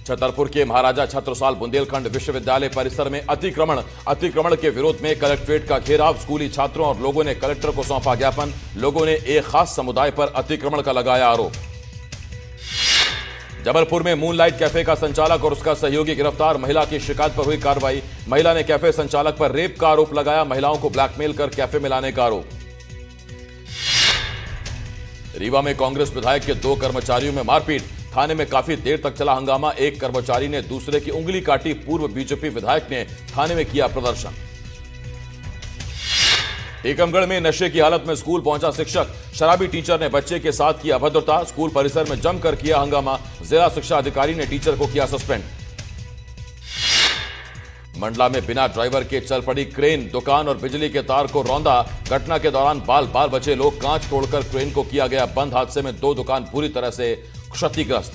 छतरपुर के महाराजा छत्रसाल बुंदेलखंड विश्वविद्यालय परिसर में अतिक्रमण के विरोध में कलेक्ट्रेट का घेराव। स्कूली छात्रों और लोगों ने कलेक्टर को सौंपा ज्ञापन। लोगों ने एक खास समुदाय पर अतिक्रमण का लगाया आरोप। जबलपुर में मूनलाइट कैफे का संचालक और उसका सहयोगी गिरफ्तार। महिला की शिकायत पर हुई कार्रवाई। महिला ने कैफे संचालक पर रेप का आरोप लगाया। महिलाओं को ब्लैकमेल कर कैफे में लाने का आरोप। रीवा में कांग्रेस विधायक के 2 कर्मचारियों में मारपीट। थाने में काफी देर तक चला हंगामा। एक कर्मचारी ने दूसरे की उंगली काटी। पूर्व बीजेपी विधायक ने थाने में किया प्रदर्शन। टीकमगढ़ में नशे की हालत में स्कूल पहुंचा शिक्षक। शराबी टीचर ने बच्चे के साथ की अभद्रता। स्कूल परिसर में जमकर किया हंगामा। जिला शिक्षा अधिकारी ने टीचर को किया सस्पेंड। मंडला में बिना ड्राइवर के चल पड़ी क्रेन। दुकान और बिजली के तार को रौंदा। घटना के दौरान बाल बाल बचे लोग। कांच तोड़कर क्रेन को किया गया बंद। हादसे में 2 दुकान पूरी तरह से क्षतिग्रस्त।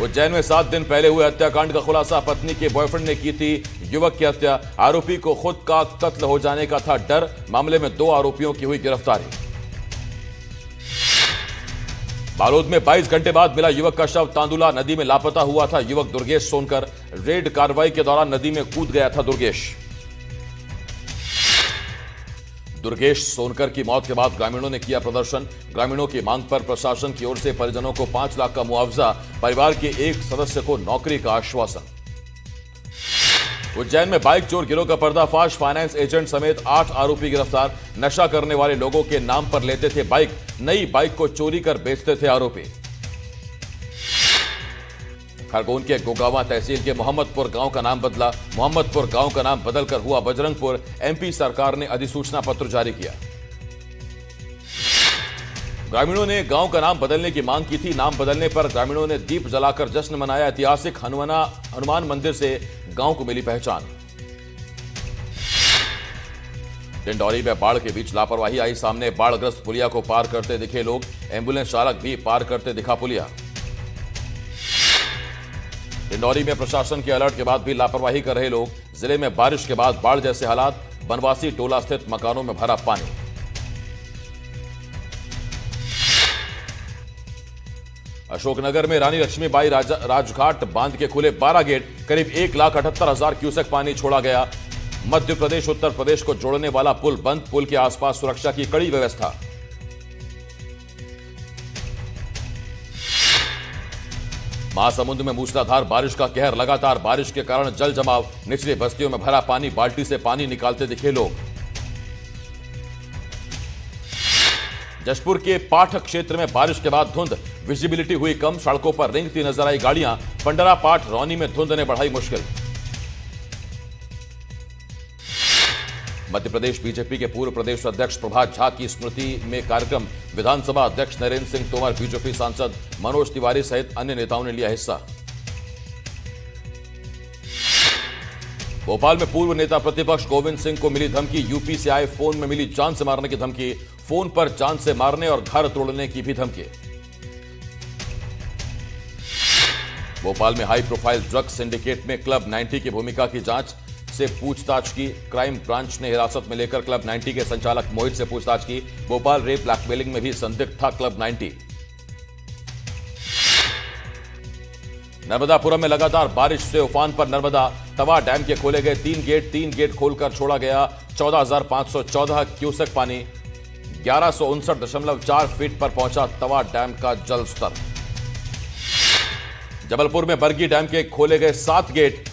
उज्जैन में 7 दिन पहले हुए हत्याकांड का खुलासा। पत्नी के बॉयफ्रेंड ने की थी युवक की हत्या। आरोपी को खुद का कत्ल हो जाने का था डर। मामले में 2 आरोपियों की हुई गिरफ्तारी। बालोद में 22 घंटे बाद मिला युवक का शव। तांदुला नदी में लापता हुआ था युवक दुर्गेश सोनकर। रेड कार्रवाई के दौरान नदी में कूद गया था दुर्गेश सोनकर की मौत के बाद ग्रामीणों ने किया प्रदर्शन। ग्रामीणों की मांग पर प्रशासन की ओर से परिजनों को 5 लाख का मुआवजा। परिवार के एक सदस्य को नौकरी का आश्वासन। उज्जैन में बाइक चोर गिरोह का पर्दाफाश। फाइनेंस एजेंट समेत 8 आरोपी गिरफ्तार। नशा करने वाले लोगों के नाम पर लेते थे बाइक। नई बाइक को चोरी कर बेचते थे आरोपी। खरगोन के गोगावा तहसील के मोहम्मदपुर गांव का नाम बदला। मोहम्मदपुर गांव का नाम बदलकर हुआ बजरंगपुर। एमपी सरकार ने अधिसूचना पत्र जारी किया। ग्रामीणों ने गांव का नाम बदलने की मांग की थी। नाम बदलने पर ग्रामीणों ने दीप जलाकर जश्न मनाया। ऐतिहासिक हनुमान मंदिर से गांव को मिली पहचान। डिंडौरी में बाढ़ के बीच लापरवाही आई सामने। बाढ़ग्रस्त पुलिया को पार करते दिखे लोग। एम्बुलेंस चालक भी पार करते दिखा पुलिया। डिंडौरी में प्रशासन के अलर्ट के बाद भी लापरवाही कर रहे लोग। जिले में बारिश के बाद बाढ़ जैसे हालात। बनवासी टोला स्थित मकानों में भरा पानी। अशोकनगर में रानी लक्ष्मीबाई राजघाट बांध के खुले 12 गेट। करीब 1,78,000 क्यूसेक पानी छोड़ा गया। मध्य प्रदेश उत्तर प्रदेश को जोड़ने वाला पुल बंद। पुल के आसपास सुरक्षा की कड़ी व्यवस्था। महासमुंद में मूसलाधार बारिश का कहर। लगातार बारिश के कारण जल जमाव। निचली बस्तियों में भरा पानी। बाल्टी से पानी निकालते दिखे लोग। जशपुर के पाठ क्षेत्र में बारिश के बाद धुंध। विजिबिलिटी हुई कम। सड़कों पर रेंगती नजर आई गाड़ियां। पंडरा पाठ रौनी में धुंध ने बढ़ाई मुश्किल। मध्य प्रदेश बीजेपी के पूर्व प्रदेश अध्यक्ष प्रभात झा की स्मृति में कार्यक्रम। विधानसभा अध्यक्ष नरेंद्र सिंह तोमर, बीजेपी सांसद मनोज तिवारी सहित अन्य नेताओं ने लिया हिस्सा। भोपाल में पूर्व नेता प्रतिपक्ष गोविंद सिंह को मिली धमकी। यूपी से आए फोन में मिली जान से मारने की धमकी। फोन पर जान से मारने और घर तोड़ने की भी धमकी। भोपाल में हाई प्रोफाइल ड्रग्स सिंडिकेट में क्लब 90 की भूमिका की जांच से पूछताछ की। क्राइम ब्रांच ने हिरासत में लेकर क्लब 90 के संचालक मोहित से पूछताछ की। भोपाल रेप ब्लैकमेलिंग में भी संदिग्ध था क्लब 90। नर्मदापुरम में लगातार बारिश से उफान पर नर्मदा। तवा डैम के खोले गए 3 गेट खोलकर छोड़ा गया 14,514 क्यूसेक पानी। 1159.4 फीट पर पहुंचा तवा डैम का जल स्तर। जबलपुर में बरगी डैम के खोले गए 7 गेट।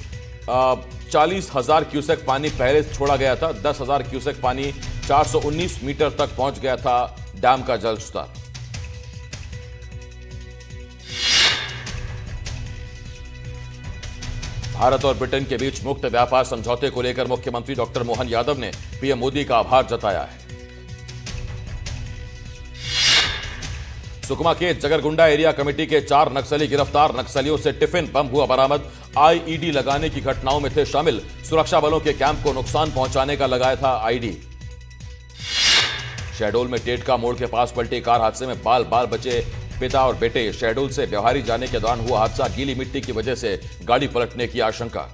40,000 क्यूसेक पानी पहले छोड़ा गया था। 10,000 क्यूसेक पानी 419 मीटर तक पहुंच गया था डैम का जल स्तर। भारत और ब्रिटेन के बीच मुक्त व्यापार समझौते को लेकर मुख्यमंत्री डॉक्टर मोहन यादव ने पीएम मोदी का आभार जताया है। सुकमा के जगरगुंडा एरिया कमेटी के 4 नक्सली गिरफ्तार। नक्सलियों से टिफिन बम हुआ बरामद। आईईडी लगाने की घटनाओं में थे शामिल। सुरक्षा बलों के कैंप को नुकसान पहुंचाने का लगाया था आईडी। शहडोल में टेटका मोड़ के पास पलटी कार। हादसे में बाल बाल बचे पिता और बेटे। शहडोल से व्यवहारी जाने के दौरान हुआ हादसा। गीली मिट्टी की वजह से गाड़ी पलटने की आशंका।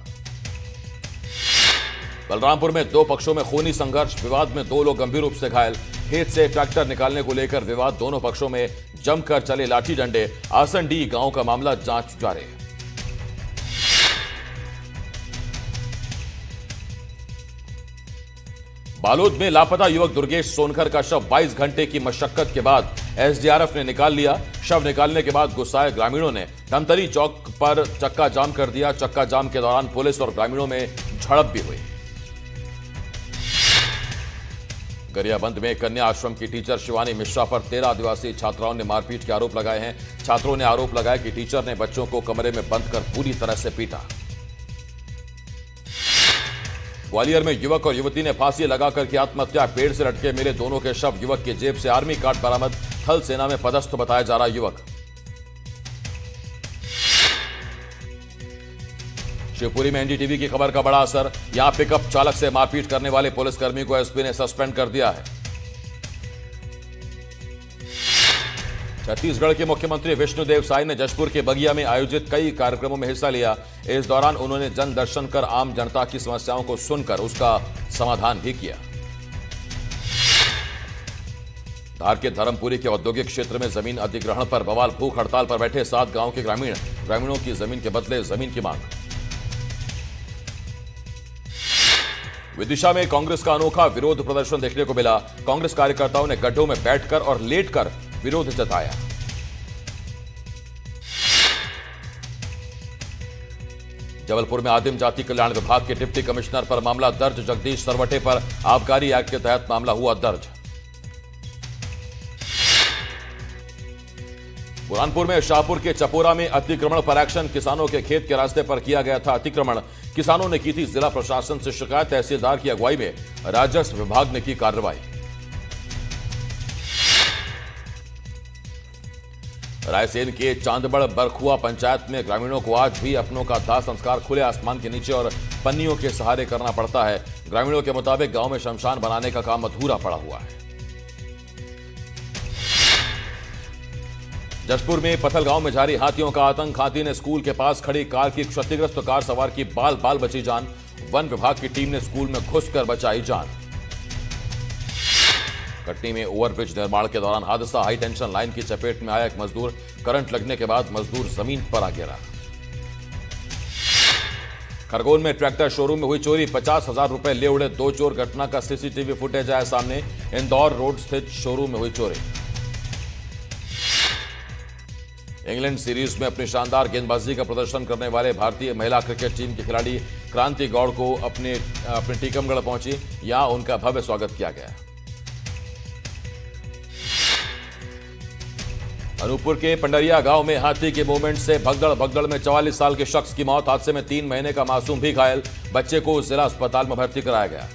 बलरामपुर में 2 पक्षों में खूनी संघर्ष। विवाद में 2 लोग गंभीर रूप से घायल। खेत से ट्रैक्टर निकालने को लेकर विवाद, दोनों पक्षों में जमकर चले लाठी डंडे। आसंडी गांव का मामला, जांच जारी। बालोद में लापता युवक दुर्गेश सोनकर का शव 22 घंटे की मशक्कत के बाद एसडीआरएफ ने निकाल लिया। शव निकालने के बाद गुस्साए ग्रामीणों ने धमतरी चौक पर चक्का जाम कर दिया। चक्का जाम के दौरान पुलिस और ग्रामीणों में झड़प भी हुई। गरियाबंद में कन्या आश्रम की टीचर शिवानी मिश्रा पर 13 आदिवासी छात्राओं ने मारपीट के आरोप लगाए हैं। छात्रों ने आरोप लगाया कि टीचर ने बच्चों को कमरे में बंद कर पूरी तरह से पीटा। ग्वालियर में युवक और युवती ने फांसी लगाकर की आत्महत्या। पेड़ से लटके मिले दोनों के शव। युवक की जेब से आर्मी कार्ड बरामद। थल सेना में पदस्थ बताया जा रहा युवक। शिवपुरी में एनडीटीवी की खबर का बड़ा असर। यहां पिकअप चालक से मारपीट करने वाले पुलिसकर्मी को एसपी ने सस्पेंड कर दिया है। छत्तीसगढ़ के मुख्यमंत्री विष्णुदेव साय ने जशपुर के बगिया में आयोजित कई कार्यक्रमों में हिस्सा लिया। इस दौरान उन्होंने जन दर्शन कर आम जनता की समस्याओं को सुनकर उसका समाधान भी किया। धार के धर्मपुरी के औद्योगिक क्षेत्र में जमीन अधिग्रहण पर बवाल। भूख हड़ताल पर बैठे 7 गांव के ग्रामीणों की जमीन के बदले जमीन की मांग। विदिशा में कांग्रेस का अनोखा विरोध प्रदर्शन देखने को मिला। कांग्रेस कार्यकर्ताओं ने गड्ढों में बैठकर और लेटकर विरोध जताया। जबलपुर में आदिम जाति कल्याण विभाग के डिप्टी कमिश्नर पर मामला दर्ज। जगदीश सरवटे पर आबकारी एक्ट के तहत मामला हुआ दर्ज। बुरहानपुर में शाहपुर के चपोरा में अतिक्रमण पर एक्शन। किसानों के खेत के रास्ते पर किया गया था अतिक्रमण। किसानों ने की थी जिला प्रशासन से शिकायत। तहसीलदार की अगुवाई में राजस्व विभाग ने की कार्रवाई। रायसेन के चांदबड़ बरखुआ पंचायत में ग्रामीणों को आज भी अपनों का दाह संस्कार खुले आसमान के नीचे और पन्नियों के सहारे करना पड़ता है। ग्रामीणों के मुताबिक गांव में शमशान बनाने का काम अधूरा पड़ा हुआ है। जशपुर में पथलगांव में जारी हाथियों का आतंक। हाथी ने स्कूल के पास खड़ी कार की क्षतिग्रस्त कार सवार की बाल बाल बची जान। वन विभाग की टीम ने स्कूल में घुसकर बचाई जान। कटनी में ओवरब्रिज निर्माण के दौरान हादसा। हाई टेंशन लाइन की चपेट में आया एक मजदूर। करंट लगने के बाद मजदूर जमीन पर आ गिरा। खरगोन में ट्रैक्टर शोरूम में हुई चोरी। 50,000 रुपए ले उड़े 2 चोर। घटना का सीसीटीवी फुटेज आया सामने। इंदौर रोड स्थित शोरूम में हुई चोरी। इंग्लैंड सीरीज में अपनी शानदार गेंदबाजी का प्रदर्शन करने वाले भारतीय महिला क्रिकेट टीम के खिलाड़ी क्रांति गौड़ को अपने टीकमगढ़ पहुंची। यहां उनका भव्य स्वागत किया गया। अनूपपुर के पंडरिया गांव में हाथी के मूवमेंट से भगदड़ में 44 साल के शख्स की मौत। हादसे में 3 महीने का मासूम भी घायल। बच्चे को जिला अस्पताल में भर्ती कराया गया।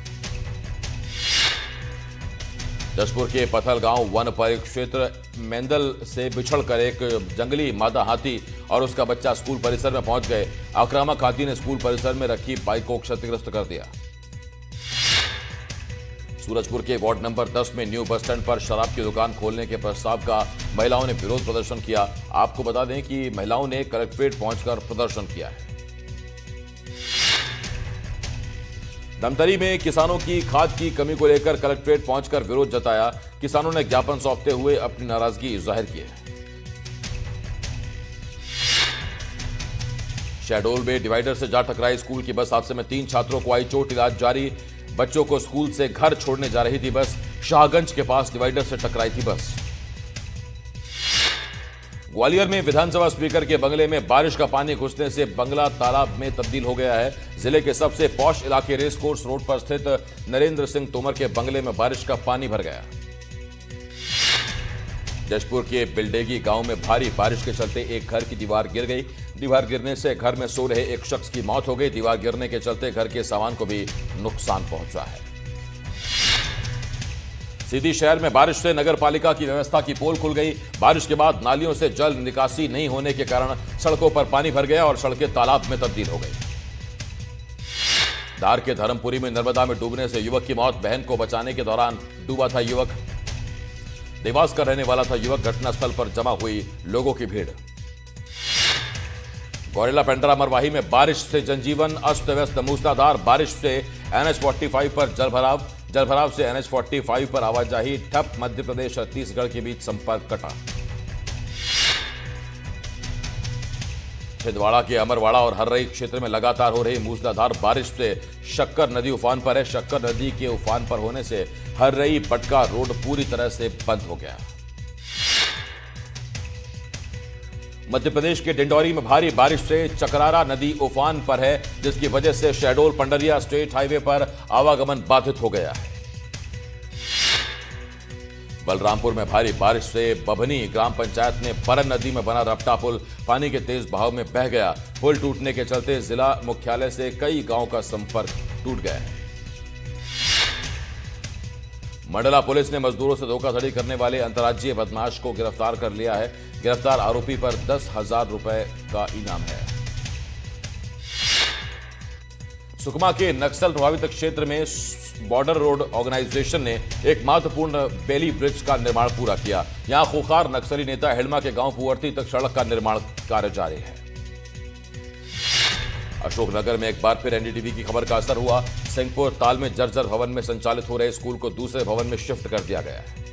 जशपुर के पथलगांव वन परिक्षेत्र मेंदल से बिछड़कर एक जंगली मादा हाथी और उसका बच्चा स्कूल परिसर में पहुंच गए। आक्रामक हाथी ने स्कूल परिसर में रखी बाइक को क्षतिग्रस्त कर दिया। सूरजपुर के वार्ड नंबर 10 में न्यू बस स्टैंड पर शराब की दुकान खोलने के प्रस्ताव का महिलाओं ने विरोध प्रदर्शन किया। आपको बता दें कि महिलाओं ने कलेक्ट्रेट पहुंचकर प्रदर्शन किया है। धमतरी में किसानों की खाद की कमी को लेकर कलेक्ट्रेट पहुंचकर विरोध जताया। किसानों ने ज्ञापन सौंपते हुए अपनी नाराजगी जाहिर की है। शहडोल में डिवाइडर से जा टकराई स्कूल की बस। हादसे में 3 छात्रों को आई चोट। इलाज जारी। बच्चों को स्कूल से घर छोड़ने जा रही थी बस। शाहगंज के पास डिवाइडर से टकराई थी बस। ग्वालियर में विधानसभा स्पीकर के बंगले में बारिश का पानी घुसने से बंगला तालाब में तब्दील हो गया है। जिले के सबसे पॉश इलाके रेस कोर्स रोड पर स्थित नरेंद्र सिंह तोमर के बंगले में बारिश का पानी भर गया। जशपुर के बिल्डेगी गांव में भारी बारिश के चलते एक घर की दीवार गिर गई। दीवार गिरने से घर में सो रहे एक शख्स की मौत हो गई। दीवार गिरने के चलते घर के सामान को भी नुकसान पहुंचा है। सीधी शहर में बारिश से नगर पालिका की व्यवस्था की पोल खुल गई। बारिश के बाद नालियों से जल निकासी नहीं होने के कारण सड़कों पर पानी भर गया और सड़कें तालाब में तब्दील हो गई। धार के धर्मपुरी में नर्मदा में डूबने से युवक की मौत। बहन को बचाने के दौरान डूबा था युवक। देवास का रहने वाला था युवक। घटनास्थल पर जमा हुई लोगों की भीड़। गौरेला पेंड्रा मरवाही में बारिश से जनजीवन अस्त व्यस्त। मूसलाधार बारिश से NH 45 पर जलभराव। जलभराव से NH-45 पर आवाजाही ठप, मध्य प्रदेश छत्तीसगढ़ के बीच संपर्क कटा। छिंदवाड़ा के अमरवाड़ा और हर्रई क्षेत्र में लगातार हो रही मूसलाधार बारिश से शक्कर नदी उफान पर है। शक्कर नदी के उफान पर होने से हर्रई पटका रोड पूरी तरह से बंद हो गया। मध्य प्रदेश के डिंडौरी में भारी बारिश से चकरारा नदी उफान पर है, जिसकी वजह से शहडोल पंडरिया स्टेट हाईवे पर आवागमन बाधित हो गया है। बलरामपुर में भारी बारिश से बभनी ग्राम पंचायत में परन नदी में बना रपटा पुल पानी के तेज बहाव में बह गया। पुल टूटने के चलते जिला मुख्यालय से कई गांवों का संपर्क टूट गया है। मंडला पुलिस ने मजदूरों से धोखाधड़ी करने वाले अंतर्राज्यीय बदमाश को गिरफ्तार कर लिया है। गिरफ्तार आरोपी पर 10,000 रुपए का इनाम है। सुकमा के नक्सल प्रभावित क्षेत्र में बॉर्डर रोड ऑर्गेनाइजेशन ने एक महत्वपूर्ण बेली ब्रिज का निर्माण पूरा किया। यहां खूंखार नक्सली नेता हेड़मा के गांव पुअर्ती तक सड़क का निर्माण कार्य जारी है। अशोकनगर में एक बार फिर एनडीटीवी की खबर का असर हुआ। सिंहपुर ताल में जर्जर भवन में संचालित हो रहे स्कूल को दूसरे भवन में शिफ्ट कर दिया गया है।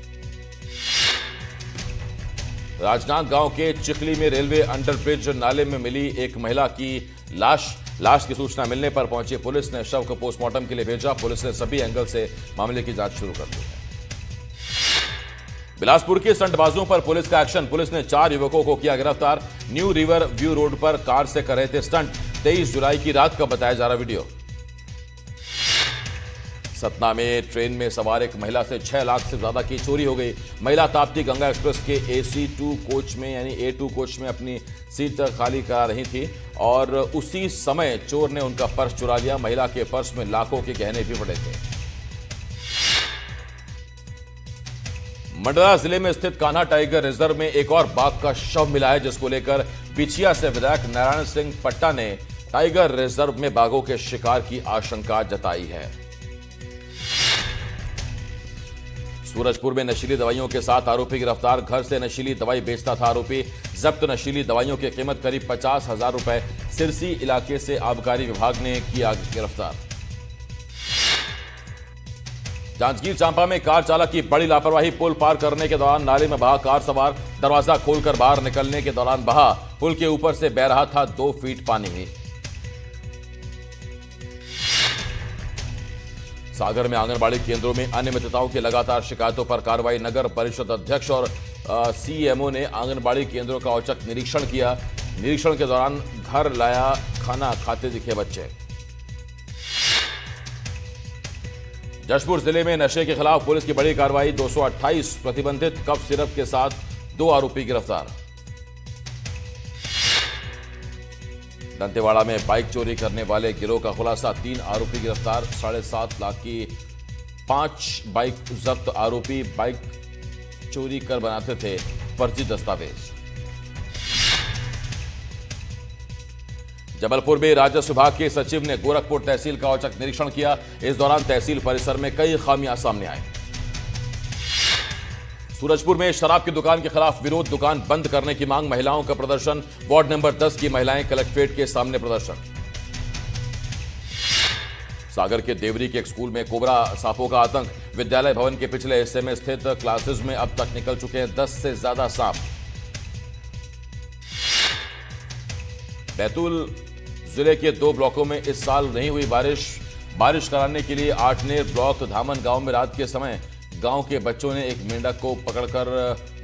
राजनांद गांव के चिखली में रेलवे अंडरब्रिज नाले में मिली एक महिला की लाश की सूचना मिलने पर पहुंची पुलिस ने शव को पोस्टमार्टम के लिए भेजा। पुलिस ने सभी एंगल से मामले की जांच शुरू कर दी है। बिलासपुर के स्टंटबाजों पर पुलिस का एक्शन। पुलिस ने 4 युवकों को किया गिरफ्तार। न्यू रिवर व्यू रोड पर कार से कर रहे थे स्टंट। 23 जुलाई की रात का बताया जा रहा वीडियो। सतना में ट्रेन में सवार एक महिला से 6 लाख से ज्यादा की चोरी हो गई। महिला ताप्ती गंगा एक्सप्रेस के AC2 कोच में यानी A2 कोच में अपनी सीट खाली करा रही थी और उसी समय चोर ने उनका पर्स चुरा लिया। महिला के पर्स में लाखों के गहने भी पड़े थे। मंडला जिले में स्थित कान्हा टाइगर रिजर्व में एक और बाघ का शव मिला है, जिसको लेकर बिछिया से विधायक नारायण सिंह पट्टा ने टाइगर रिजर्व में बाघों के शिकार की आशंका जताई है। सूरजपुर में नशीली दवाइयों के साथ आरोपी गिरफ्तार। घर से नशीली दवाई बेचता था आरोपी। जब्त नशीली दवाइयों की कीमत करीब 50,000 रुपए। सिरसी इलाके से आबकारी विभाग ने किया गिरफ्तार। जांजगीर चांपा में कार चालक की बड़ी लापरवाही। पुल पार करने के दौरान नाले में बहा कार सवार। दरवाजा खोलकर बाहर निकलने के दौरान बहा। पुल के ऊपर से बह रहा था 2 फीट पानी। सागर में आंगनबाड़ी केंद्रों में अनियमितताओं की लगातार शिकायतों पर कार्रवाई। नगर परिषद अध्यक्ष और CMO ने आंगनबाड़ी केंद्रों का औचक निरीक्षण किया। निरीक्षण के दौरान घर लाया खाना खाते दिखे बच्चे। जशपुर जिले में नशे के खिलाफ पुलिस की बड़ी कार्रवाई। 228 प्रतिबंधित कफ सिरप के साथ 2 आरोपी गिरफ्तार। दंतेवाड़ा में बाइक चोरी करने वाले गिरोह का खुलासा। 3 आरोपी गिरफ्तार। 7.5 लाख की 5 बाइक जब्त। आरोपी बाइक चोरी कर बनाते थे फर्जी दस्तावेज। जबलपुर में राजस्व विभाग के सचिव ने गोरखपुर तहसील का औचक निरीक्षण किया। इस दौरान तहसील परिसर में कई खामियां सामने आई। सूरजपुर में शराब की दुकान के खिलाफ विरोध। दुकान बंद करने की मांग। महिलाओं का प्रदर्शन। वार्ड नंबर 10 की महिलाएं कलेक्ट्रेट के सामने प्रदर्शन। सागर के देवरी के एक स्कूल में कोबरा सांपों का आतंक। विद्यालय भवन के पिछले हिस्से में स्थित क्लासेस में अब तक निकल चुके हैं 10 से ज्यादा सांप। बैतूल जिले के 2 ब्लॉकों में इस साल नहीं हुई बारिश कराने के लिए आठनेर ब्लॉक धामन गांव में रात के समय गांव के बच्चों ने एक मेंढक को पकड़कर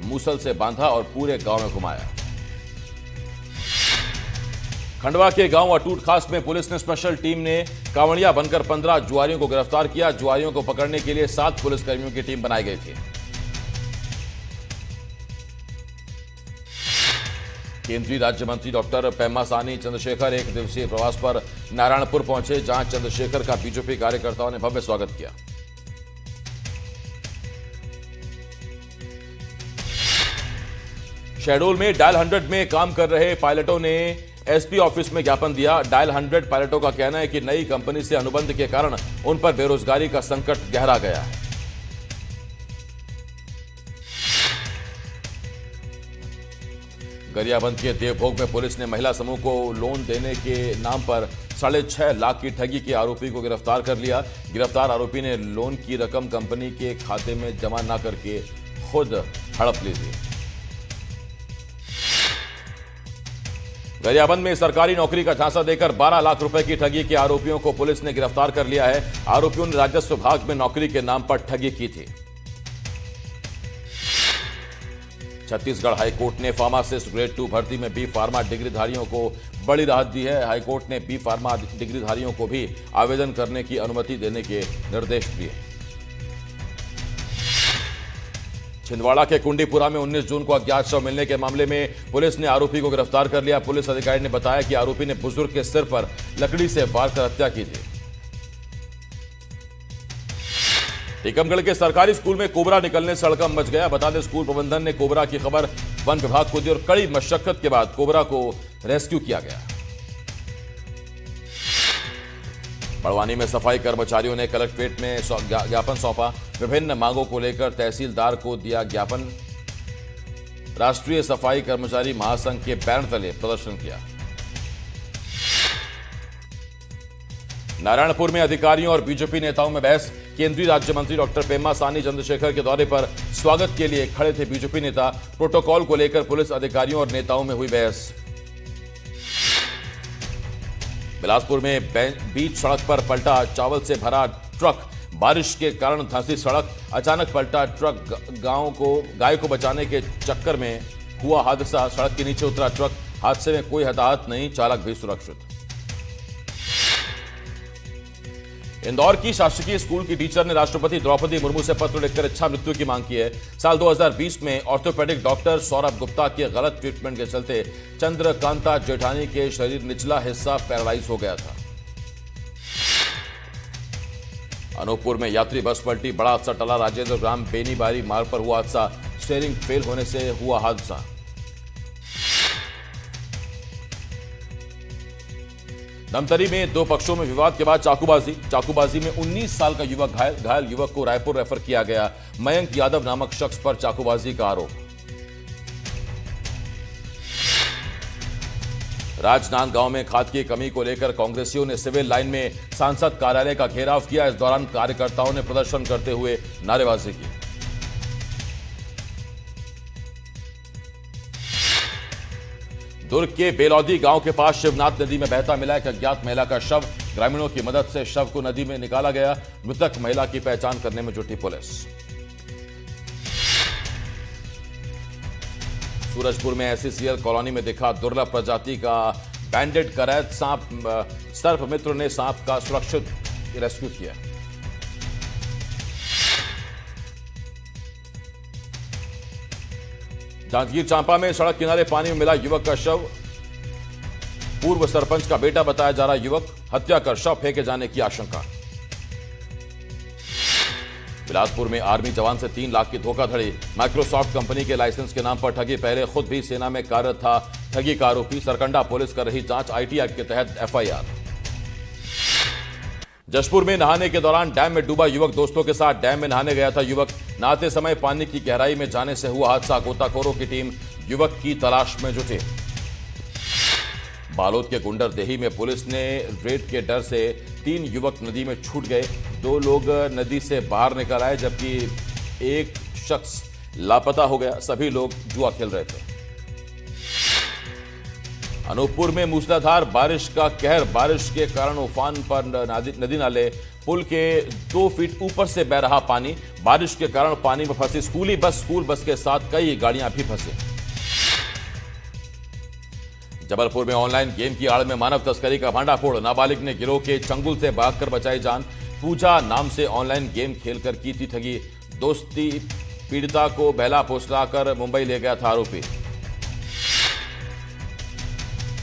मूसल से बांधा और पूरे गांव में घुमाया। खंडवा के गांव अटूट खास में पुलिस ने स्पेशल टीम ने कांवड़िया बनकर 15 जुआरियों को गिरफ्तार किया। जुआरियों को पकड़ने के लिए 7 पुलिसकर्मियों की टीम बनाई गई थी। केंद्रीय राज्य मंत्री डॉक्टर पेमा सानी चंद्रशेखर 1 दिवसीय प्रवास पर नारायणपुर पहुंचे, जहां चंद्रशेखर का बीजेपी कार्यकर्ताओं ने भव्य स्वागत किया। शहडोल में डायल 100 में काम कर रहे पायलटों ने SP ऑफिस में ज्ञापन दिया। डायल 100 पायलटों का कहना है कि नई कंपनी से अनुबंध के कारण उन पर बेरोजगारी का संकट गहरा गया है। गरियाबंद के देवभोग में पुलिस ने महिला समूह को लोन देने के नाम पर 6.5 लाख की ठगी के आरोपी को गिरफ्तार कर लिया। गिरफ्तार आरोपी ने लोन की रकम कंपनी के खाते में जमा न करके खुद हड़प ली थी। गरियाबंद में सरकारी नौकरी का झांसा देकर 12 लाख रुपए की ठगी के आरोपियों को पुलिस ने गिरफ्तार कर लिया है। आरोपियों ने राजस्व विभाग में नौकरी के नाम पर ठगी की थी। छत्तीसगढ़ हाईकोर्ट ने फार्मासिस्ट ग्रेड 2 भर्ती में बी फार्मा डिग्रीधारियों को बड़ी राहत दी है। हाईकोर्ट ने बी फार्मा डिग्रीधारियों को भी आवेदन करने की अनुमति देने के निर्देश दिए। छिंदवाड़ा के कुंडीपुरा में 19 जून को अज्ञात शव मिलने के मामले में पुलिस ने आरोपी को गिरफ्तार कर लिया। पुलिस अधिकारी ने बताया कि आरोपी ने बुजुर्ग के सिर पर लकड़ी से वार कर हत्या की थी। टीकमगढ़ के सरकारी स्कूल में कोबरा निकलने से हड़कंप मच गया। बता दें, स्कूल प्रबंधन ने कोबरा की खबर वन विभाग को दी और कड़ी मशक्कत के बाद कोबरा को रेस्क्यू किया गया। बड़वानी में सफाई कर्मचारियों ने कलेक्ट्रेट में ज्ञापन सौंपा। विभिन्न मांगों को लेकर तहसीलदार को दिया ज्ञापन। राष्ट्रीय सफाई कर्मचारी महासंघ के बैनर तले प्रदर्शन किया। नारायणपुर में अधिकारियों और बीजेपी नेताओं में बहस। केंद्रीय राज्य मंत्री डॉक्टर पेमा सानी चंद्रशेखर के दौरे पर स्वागत के लिए खड़े थे बीजेपी नेता। प्रोटोकॉल को लेकर पुलिस अधिकारियों और नेताओं में हुई बहस। बिलासपुर में बीच सड़क पर पलटा चावल से भरा ट्रक। बारिश के कारण धंसी सड़क। अचानक पलटा ट्रक। गाय को बचाने के चक्कर में हुआ हादसा। सड़क के नीचे उतरा ट्रक। हादसे में कोई हताहत नहीं, चालक भी सुरक्षित। इंदौर की शासकीय स्कूल की टीचर ने राष्ट्रपति द्रौपदी मुर्मू से पत्र लिखकर इच्छा मृत्यु की मांग की है। साल 2020 में ऑर्थोपेडिक डॉक्टर सौरभ गुप्ता के गलत ट्रीटमेंट के चलते चंद्रकांता जेठानी के शरीर निचला हिस्सा पैरालाइज हो गया था। अनूपपुर में यात्री बस पलटी, बड़ा हादसा टला। राजेंद्र ग्राम बेनीबारी मार्ग पर हुआ हादसा। स्टीयरिंग फेल होने से हुआ हादसा। धमतरी में दो पक्षों में विवाद के बाद चाकूबाजी में 19 साल का युवक घायल युवक को रायपुर रेफर किया गया। मयंक यादव नामक शख्स पर चाकूबाजी का आरोप। राजनांदगांव में खाद की कमी को लेकर कांग्रेसियों ने सिविल लाइन में सांसद कार्यालय का घेराव किया। इस दौरान कार्यकर्ताओं ने प्रदर्शन करते हुए नारेबाजी की। दुर्ग के बेलौदी गांव के पास शिवनाथ नदी में बहता मिला एक अज्ञात महिला का शव। ग्रामीणों की मदद से शव को नदी में निकाला गया। मृतक महिला की पहचान करने में जुटी पुलिस। सूरजपुर में एससीसीएल कॉलोनी में दिखा दुर्लभ प्रजाति का बैंडेड करैत सांप। सर्प मित्र ने सांप का सुरक्षित रेस्क्यू किया। जांजगीर चांपा में सड़क किनारे पानी में मिला युवक का शव। पूर्व सरपंच का बेटा बताया जा रहा युवक। हत्या कर शव फेंके जाने की आशंका। बिलासपुर में आर्मी जवान से 3 लाख की धोखाधड़ी। माइक्रोसॉफ्ट कंपनी के लाइसेंस के नाम पर ठगी। पहले खुद भी सेना में कार्यरत था ठगी का आरोपी। सरकंडा पुलिस कर रही जांच। आईटी एक्ट के तहत एफआईआर। जशपुर में नहाने के दौरान डैम में डूबा युवक। दोस्तों के साथ डैम में नहाने गया था युवक। नहाते समय पानी की गहराई में जाने से हुआ हादसा। गोताखोरों की टीम युवक की तलाश में जुटी। बालोद के गुंडरदेही में पुलिस ने रेड के डर से 3 युवक नदी में छूट गए। 2 लोग नदी से बाहर निकल आए जबकि एक शख्स लापता हो गया। सभी लोग जुआ खेल रहे थे। अनूपपुर में मूसलाधार बारिश का कहर। बारिश के कारण उफान पर नदी नाले पुल के 2 फीट ऊपर से बह रहा पानी। बारिश के कारण पानी में फंसी स्कूल बस के साथ कई गाड़ियां भी फंसी। जबलपुर में ऑनलाइन गेम की आड़ में मानव तस्करी का भांडाफोड़। नाबालिग ने गिरोह के चंगुल से भागकर बचाई जान। पूजा नाम से ऑनलाइन गेम खेलकर की थी ठगी। दोस्ती पीड़िता को बहला फुसलाकर मुंबई ले गया था आरोपी।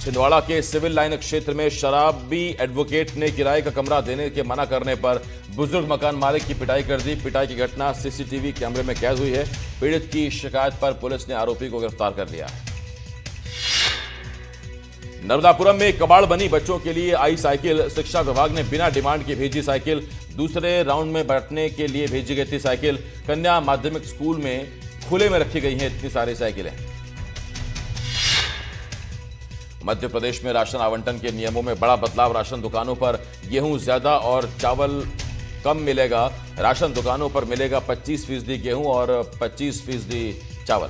छिंदवाड़ा के सिविल लाइन क्षेत्र में शराबी एडवोकेट ने किराए का कमरा देने के मना करने पर बुजुर्ग मकान मालिक की पिटाई कर दी। पिटाई की घटना सीसीटीवी कैमरे में कैद हुई है। पीड़ित की शिकायत पर पुलिस ने आरोपी को गिरफ्तार कर लिया है। नर्मदापुरम में कबाड़ बनी बच्चों के लिए आई साइकिल। शिक्षा विभाग ने बिना डिमांड की भेजी साइकिल। दूसरे राउंड में बैठने के लिए भेजी गई थी साइकिल। कन्या माध्यमिक स्कूल में खुले में रखी गई हैं इतनी सारी साइकिलें। मध्य प्रदेश में राशन आवंटन के नियमों में बड़ा बदलाव। राशन दुकानों पर गेहूं ज्यादा और चावल कम मिलेगा। राशन दुकानों पर मिलेगा 25% गेहूं और 25% चावल।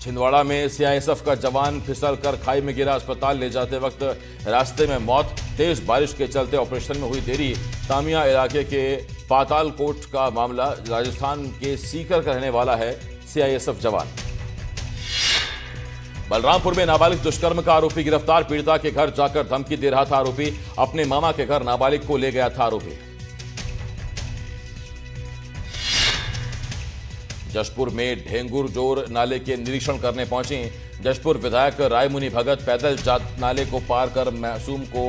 छिंदवाड़ा में सीआईएसएफ का जवान फिसल कर खाई में गिरा। अस्पताल ले जाते वक्त रास्ते में मौत। तेज बारिश के चलते ऑपरेशन में हुई देरी। तामिया इलाके के पातालकोट का मामला। राजस्थान के सीकर का रहने वाला है सीआईएसएफ जवान। बलरामपुर में नाबालिग दुष्कर्म का आरोपी गिरफ्तार। पीड़िता के घर जाकर धमकी दे रहा था आरोपी। अपने मामा के घर नाबालिग को ले गया था आरोपी। जशपुर में ढेंगुरजोर नाले के निरीक्षण करने पहुंची जशपुर विधायक रायमुनि भगत। पैदल जात नाले को पार कर मासूम को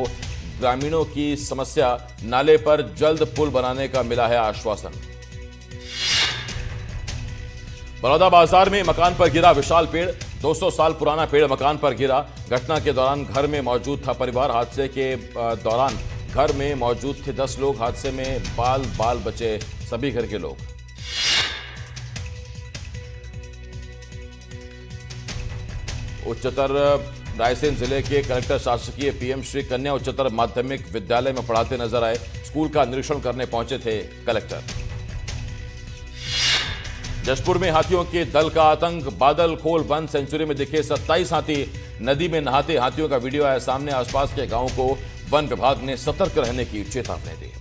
ग्रामीणों की समस्या। नाले पर जल्द पुल बनाने का मिला है आश्वासन। बड़ौदा बाजार में मकान पर गिरा विशाल पेड़। 200 साल पुराना पेड़ मकान पर गिरा। घटना के दौरान घर में मौजूद था परिवार। हादसे के दौरान घर में मौजूद थे 10 लोग। हादसे में बाल बचे सभी घर के लोग। उच्चतर रायसेन जिले के कलेक्टर शासकीय पीएम श्री कन्या उच्चतर माध्यमिक विद्यालय में पढ़ाते नजर आए। स्कूल का निरीक्षण करने पहुंचे थे कलेक्टर। जशपुर में हाथियों के दल का आतंक। बादल खोल वन सेंचुरी में दिखे 27 हाथी। नदी में नहाते हाथियों का वीडियो आया सामने। आसपास के गांवों को वन विभाग ने सतर्क रहने की चेतावनी दी।